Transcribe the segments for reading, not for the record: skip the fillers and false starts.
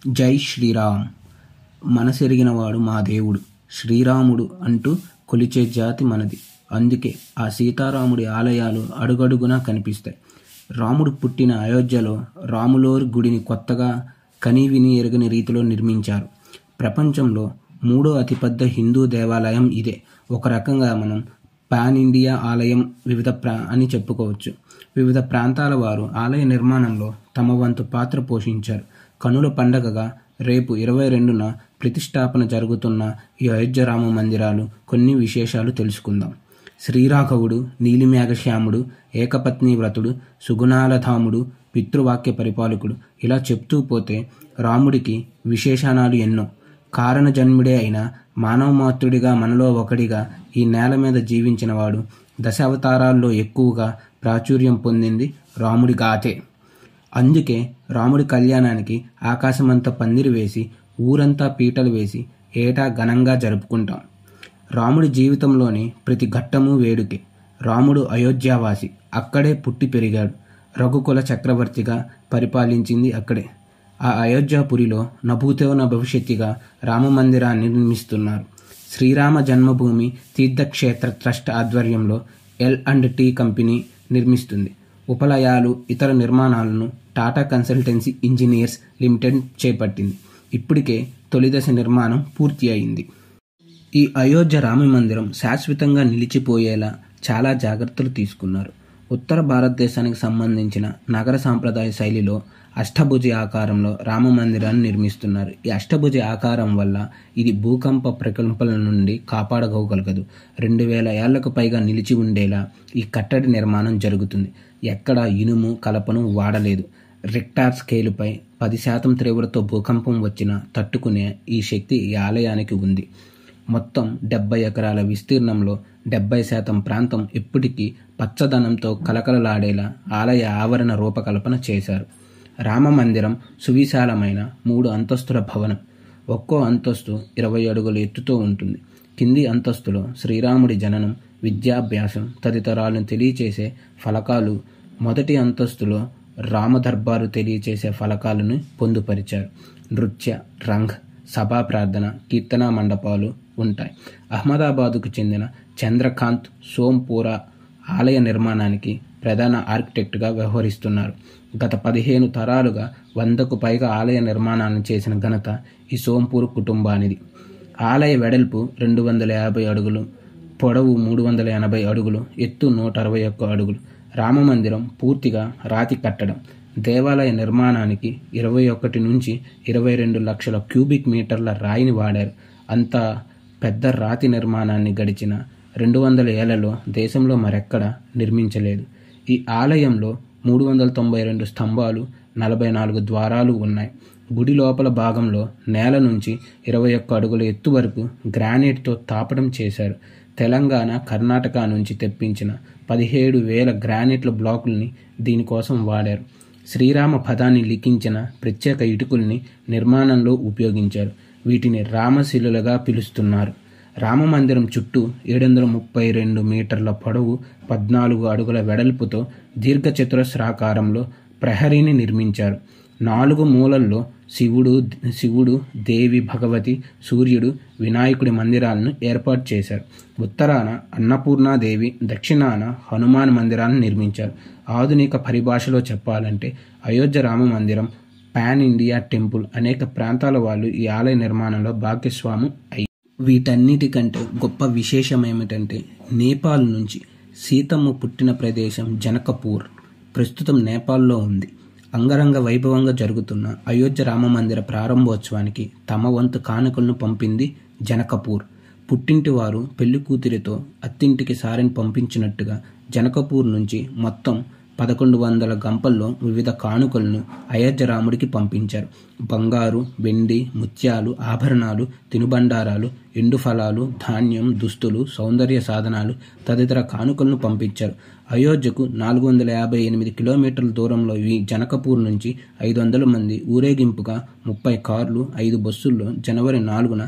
జై శ్రీరామ్. మనసెరిగినవాడు మా దేవుడు శ్రీరాముడు అంటూ కొలిచే జాతి మనది. అందుకే ఆ సీతారాముడి ఆలయాలు అడుగడుగునా కనిపిస్తాయి. రాముడు పుట్టిన అయోధ్యలో రాములోరి గుడిని కొత్తగా కనీవిని ఎరగని రీతిలో నిర్మించారు. ప్రపంచంలో 3వ అతిపెద్ద హిందూ దేవాలయం ఇదే. ఒక రకంగా మనం పాన్ ఇండియా ఆలయం అని చెప్పుకోవచ్చు. వివిధ ప్రాంతాల వారు ఆలయ నిర్మాణంలో తమ వంతు పాత్ర పోషించారు. కనుల పండగగా రేపు 22న ప్రతిష్టాపన జరుగుతున్న ఈ అయోధ్య రామ మందిరాలు కొన్ని విశేషాలు తెలుసుకుందాం. శ్రీరాఘవుడు, నీలిమేఘశ్యాముడు, ఏకపత్ని వ్రతుడు, సుగుణాలధాముడు, పితృవాక్య పరిపాలకుడు, ఇలా చెప్తూ పోతే రాముడికి విశేషణాలు ఎన్నో. కారణ జన్ముడే అయిన మానవమాతృడిగా మనలో ఒకడిగా ఈ నేల మీద జీవించినవాడు. దశావతారాల్లో ఎక్కువగా ప్రాచుర్యం పొందింది రాముడి గాథే. అందుకే రాముడి కళ్యాణానికి ఆకాశమంతా పందిరి వేసి ఊరంతా పీటలు వేసి ఏటా ఘనంగా జరుపుకుంటాం. రాముడి జీవితంలోని ప్రతి ఘట్టము వేడుకే. రాముడు అయోధ్యావాసి, అక్కడే పుట్టి పెరిగాడు. రఘుకుల చక్రవర్తిగా పరిపాలించింది అక్కడే. ఆ అయోధ్యాపురిలో నభూతో న భవిష్యత్తుగా రామ మందిరాన్ని నిర్మిస్తున్నారు. శ్రీరామ జన్మభూమి తీర్థక్షేత్ర ట్రస్ట్ ఆధ్వర్యంలో L&T కంపెనీ నిర్మిస్తుంది. ఉపలయాలు, ఇతర నిర్మాణాలను టాటా కన్సల్టెన్సీ ఇంజనీర్స్ లిమిటెడ్ చేపట్టింది. ఇప్పటికే తొలిదశ నిర్మాణం పూర్తి అయింది. ఈ అయోధ్య రామ మందిరం శాశ్వతంగా నిలిచిపోయేలా చాలా జాగ్రత్తలు తీసుకున్నారు. ఉత్తర భారతదేశానికి సంబంధించిన నగర సాంప్రదాయ శైలిలో అష్టభుజి ఆకారంలో రామ మందిరాన్ని నిర్మిస్తున్నారు. ఈ అష్టభుజి ఆకారం వల్ల ఇది భూకంప ప్రకంపల నుండి కాపాడగలగదు. 2000 ఏళ్లకు పైగా నిలిచి ఉండేలా ఈ కట్టడి నిర్మాణం జరుగుతుంది. ఎక్కడా ఇనుము, కలపను వాడలేదు. రిక్టార్ స్కేలుపై 10% తీవ్రతతో భూకంపం వచ్చినా తట్టుకునే ఈ శక్తి ఈ ఆలయానికి ఉంది. మొత్తం 70 ఎకరాల విస్తీర్ణంలో 70% ప్రాంతం ఇప్పటికీ పచ్చదనంతో కలకలలాడేలా ఆలయ ఆవరణ రూపకల్పన చేశారు. రామ మందిరం సువిశాలమైన 3 అంతస్తుల భవనం. ఒక్కో అంతస్తు 20 అడుగుల ఎత్తుతో ఉంటుంది. కింది అంతస్తులో శ్రీరాముడి జననం, విద్యాభ్యాసం తదితరాలను తెలియచేసే ఫలకాలు, మొదటి అంతస్తులో రామ దర్బారు తెలియచేసే ఫలకాలను పొందుపరిచారు. నృత్య, రంగ్, సభా ప్రార్థన, కీర్తనా మండపాలు ఉంటాయి. అహ్మదాబాదుకు చెందిన చంద్రకాంత్ సోంపూరా ఆలయ నిర్మాణానికి ప్రధాన ఆర్కిటెక్ట్గా వ్యవహరిస్తున్నారు. గత 15 తరాలుగా 100కు పైగా ఆలయ నిర్మాణాలను చేసిన ఘనత ఈ సోంపూర్ కుటుంబానిది. ఆలయ వెడల్పు 250 అడుగులు, పొడవు 380 అడుగులు, ఎత్తు 161 అడుగులు. రామ మందిరం పూర్తిగా రాతి కట్టడం. దేవాలయ నిర్మాణానికి 21 నుంచి 22 లక్షల క్యూబిక్ మీటర్ల రాయిని వాడారు. అంత పెద్ద రాతి నిర్మాణాన్ని గడిచిన 200 ఏళ్లలో దేశంలో మరెక్కడా నిర్మించలేదు. ఈ ఆలయంలో 392 స్తంభాలు, 44 ద్వారాలు ఉన్నాయి. గుడి లోపల భాగంలో నేల నుంచి 21 అడుగుల ఎత్తు వరకు గ్రానైట్తో తాపడం చేశారు. తెలంగాణ, కర్ణాటక నుంచి తెప్పించిన 17,000 గ్రానైట్ల బ్లాకుల్ని దీనికోసం వాడారు. శ్రీరామ పదాన్ని లిఖించిన ప్రత్యేక ఇటుకల్ని నిర్మాణంలో ఉపయోగించారు. వీటిని రామశిలులుగా పిలుస్తున్నారు. రామ మందిరం చుట్టూ 732 మీటర్ల పొడవు, 14 అడుగుల వెడల్పుతో దీర్ఘచతురస్రాకారంలో ప్రహరీని నిర్మించారు. 4 మూలల్లో శివుడు, దేవి భగవతి, సూర్యుడు, వినాయకుడి మందిరాలను ఏర్పాటు చేశారు. ఉత్తరాన అన్నపూర్ణాదేవి, దక్షిణాన హనుమాన్ మందిరాలను నిర్మించారు. ఆధునిక పరిభాషలో చెప్పాలంటే అయోధ్య రామ మందిరం పాన్ ఇండియా టెంపుల్. అనేక ప్రాంతాల వాళ్ళు ఈ ఆలయ నిర్మాణంలో భాగస్వాము అయ్యారు. వీటన్నిటికంటే గొప్ప విశేషం ఏమిటంటే నేపాల్ నుంచి సీతమ్మ పుట్టిన ప్రదేశం జనకపూర్ ప్రస్తుతం నేపాల్లో ఉంది. అంగరంగ వైభవంగా జరుగుతున్న అయోధ్య రామ మందిర ప్రారంభోత్సవానికి తమ వంతు కానుకలను పంపింది జనకపూర్. పుట్టింటి వారు పెళ్లి కూతురితో అత్తింటికి సారిని పంపించినట్టుగా జనకపూర్ నుంచి మొత్తం 1100 గంపల్లో వివిధ కానుకలను అయోధ్య రాముడికి పంపించారు. బంగారు, వెండి, ముత్యాలు, ఆభరణాలు, తినుబండారాలు, ఎండు ఫలాలు, ధాన్యం, దుస్తులు, సౌందర్య సాధనాలు తదితర కానుకలను పంపించారు. అయోధ్యకు 458 కిలోమీటర్ల దూరంలో ఈ జనకపూర్ నుంచి 500 మంది ఊరేగింపుగా 30 కార్లు, 5 బస్సుల్లో జనవరి 4న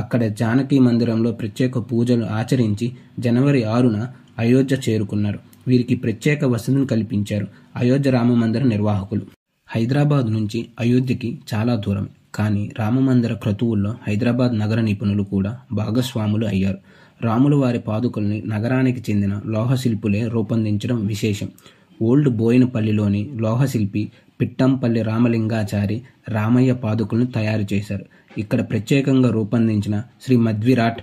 అక్కడ జానకి మందిరంలో ప్రత్యేక పూజలు ఆచరించి జనవరి 6న అయోధ్య చేరుకున్నారు. వీరికి ప్రత్యేక వసతిని కల్పించారు అయోధ్య రామ మందిర నిర్వాహకులు. హైదరాబాద్ నుంచి అయోధ్యకి చాలా దూరం. కానీ రామమందిర క్రతువుల్లో హైదరాబాద్ నగర నిపుణులు కూడా భాగస్వాములు అయ్యారు. రాములు వారి పాదుకల్ని నగరానికి చెందిన లోహశిల్పులే రూపొందించడం విశేషం. ఓల్డ్ బోయినపల్లిలోని లోహశిల్పి పిట్టంపల్లి రామలింగాచారి రామయ్య పాదుకలను తయారు చేశారు. ఇక్కడ ప్రత్యేకంగా రూపొందించిన శ్రీ మధ్విరాట్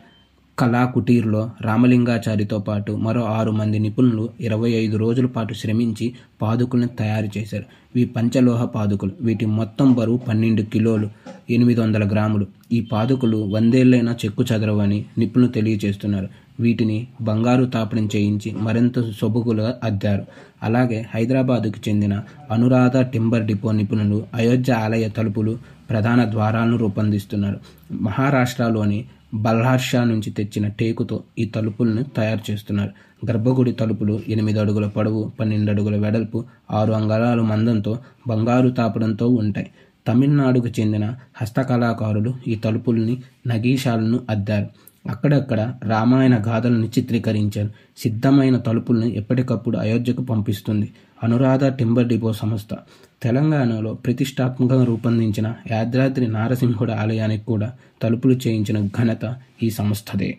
కళాకుటీర్లో రామలింగాచారితో పాటు మరో 6 మంది నిపుణులు 25 రోజుల పాటు శ్రమించి పాదుకలను తయారు చేశారు. ఇవి పంచలోహ పాదుకలు. వీటి మొత్తం బరువు 12 కిలోలు 800 గ్రాములు. ఈ పాదుకలు 100 ఏళ్లైనా చెక్కు చెదరవని నిపుణులు తెలియజేస్తున్నారు. వీటిని బంగారు తాపడం చేయించి మరింత సొబగులుగా అద్దారు. అలాగే హైదరాబాదుకు చెందిన అనురాధ టింబర్ డిపో నిపుణులు అయోధ్య ఆలయ తలుపులు, ప్రధాన ద్వారాలను రూపొందిస్తున్నారు. మహారాష్ట్రలోని బల్హార్షా నుంచి తెచ్చిన టేకుతో ఈ తలుపులను తయారు చేస్తున్నారు. గర్భగుడి తలుపులు 8 అడుగుల పొడవు, 12 అడుగుల వెడల్పు, 6 అంగుళాల మందంతో బంగారు తాపడంతో ఉంటాయి. తమిళనాడుకు చెందిన హస్తకళాకారులు ఈ తలుపుల్ని, నగీషాలను అద్దారు. అక్కడక్కడ రామాయణ గాథలను చిత్రీకరించారు. సిద్ధమైన తలుపుల్ని ఎప్పటికప్పుడు అయోధ్యకు పంపిస్తుంది అనురాధ టింబర్ డిపో సంస్థ. తెలంగాణలో ప్రతిష్టాత్మకంగా రూపొందించిన యాదాద్రి నారసింహుడి ఆలయానికి కూడా తలుపులు చేయించిన ఘనత ఈ సంస్థదే.